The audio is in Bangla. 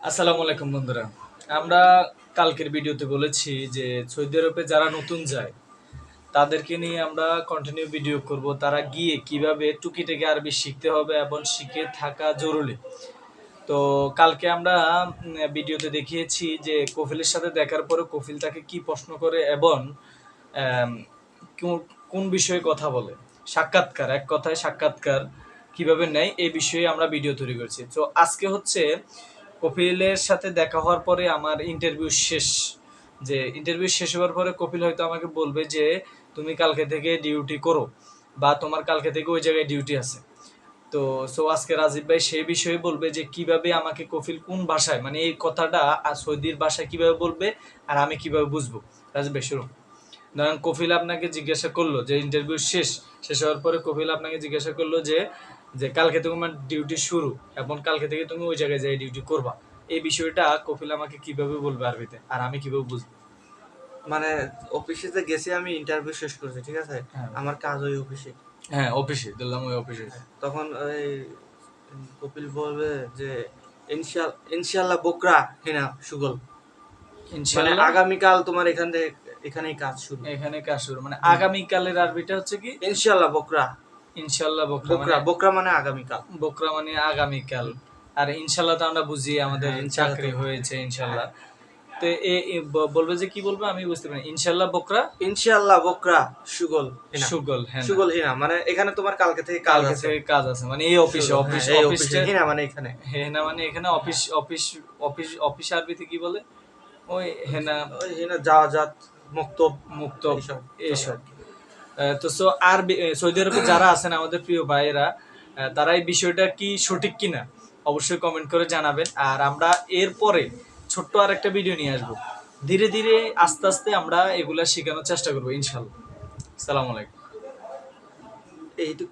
আসসালামু আলাইকুম বন্ধুরা। আমরা কালকের ভিডিওতে বলেছি যে সৌদি আরবে যারা নতুন যায় তাদেরকে নিয়ে আমরা কন্টিনিউ ভিডিও করব। তারা গিয়ে কিভাবে টুকিটাকি আরবি শিখতে হবে এবং শিখে থাকা জরুরি। তো কালকে আমরা ভিডিওতে দেখিয়েছি যে কফিলের সাথে দেখার পরে কফিল তাকে কি প্রশ্ন করে এবং আম, কোন বিষয়ে কথা বলে। সাক্ষাৎকার, এক কথায় সাক্ষাৎকার কিভাবে নেয় এই বিষয়ে আমরা ভিডিও তৈরি করছি। তো আজকে হচ্ছে কপিলের সাথে দেখা হওয়ার পরে আমার ইন্টারভিউ শেষ। যে ইন্টারভিউ শেষ হওয়ার পরে কপিল হয়তো আমাকে বলবে যে তুমি কালকে থেকে ডিউটি করো বা তোমার কালকে থেকে ওই জায়গায় ডিউটি আছে। তো আজকে রাজীব ভাই সেই বিষয়ে বলবে যে কিভাবে আমাকে কফিল কোন ভাষায়, মানে এই কথাটা সৌদির ভাষায় কিভাবে বলবে আর আমি কিভাবে বুঝবো। রাজীব ভাই শুরু। ধরেন কফিল আপনাকে জিজ্ঞাসা করলো যে ইন্টারভিউ শেষ হওয়ার পরে কফিল আপনাকে জিজ্ঞাসা করলো যে যে কালকে তোমার ডিউটি শুরু এবং কালকে থেকে তুমি ওই জায়গায় যাই ডিউটি করবা। এই বিষয়টা কফিল আমাকে কিভাবে বলবে আরবিতে আর আমি কিভাবে বুঝবো। মানে অফিসে যে গেছি আমি ইন্টারভিউ শেষ করেছি, ঠিক আছে। হ্যাঁ আমার কাজ ওই অফিসে। হ্যাঁ, অফিসে দিলাম, ওই অফিসে। তখন ওই কপিল বলবে যে ইনশাল্লাহ বকরা হিনা সুগল, মানে ইনশাল্লাহ আগামীকাল তোমার এখানেই কাজ শুরু। এখানে কাজ শুরু, মানে আগামীকালের আরবিটা হচ্ছে কি ইনশাল্লাহ বকরা। ইনশাল্লাহ। বকরা মানে আগামীকাল। বকরা মানে আগামীকাল। আর ইনশাল্লাহ তো আমরা বুঝি আমাদের হ্যাঁ, ইনশাল্লাহ চাকরি তো। হয়েছে ইনশাল্লাহ। তো বলবে যে কি বলবে আমি বুঝতে পারি ইনশাল্লাহ বকরা ইনশাল্লাহ বকরা সুগল হিনা। সুগল। হ্যাঁ, সুগল হিনা মানে এখানে তোমার কালকে থেকে কাজ কালকে আছে। থেকে কাজ আছে, মানে এই অফিসে সুগল, অফিস হ্যাঁ, এই অফিসে। অফিসটা। হিনা মানে এখানে। হেনা মানে এখানে অফিস অফিস অফিস অফিস আরবিতে কি বলে ওই হেনা ওই হিনা যাওয়াজাত মক্তব মুক্ত এইসব এইসব। তো আরবি সৌদি আরবে যারা আছেন আমাদের প্রিয় ভাইয়েরা, তারা এই বিষয়টা কি সঠিক কিনা অবশ্যই কমেন্ট করে জানাবেন। আর আমরা এরপরে ছোট্ট আর একটা ভিডিও নিয়ে আসবো। ধীরে ধীরে আস্তে আস্তে আমরা এগুলা শেখানোর চেষ্টা করবো ইনশাল্লাহ। আসসালামু আলাইকুম। এইটুকু।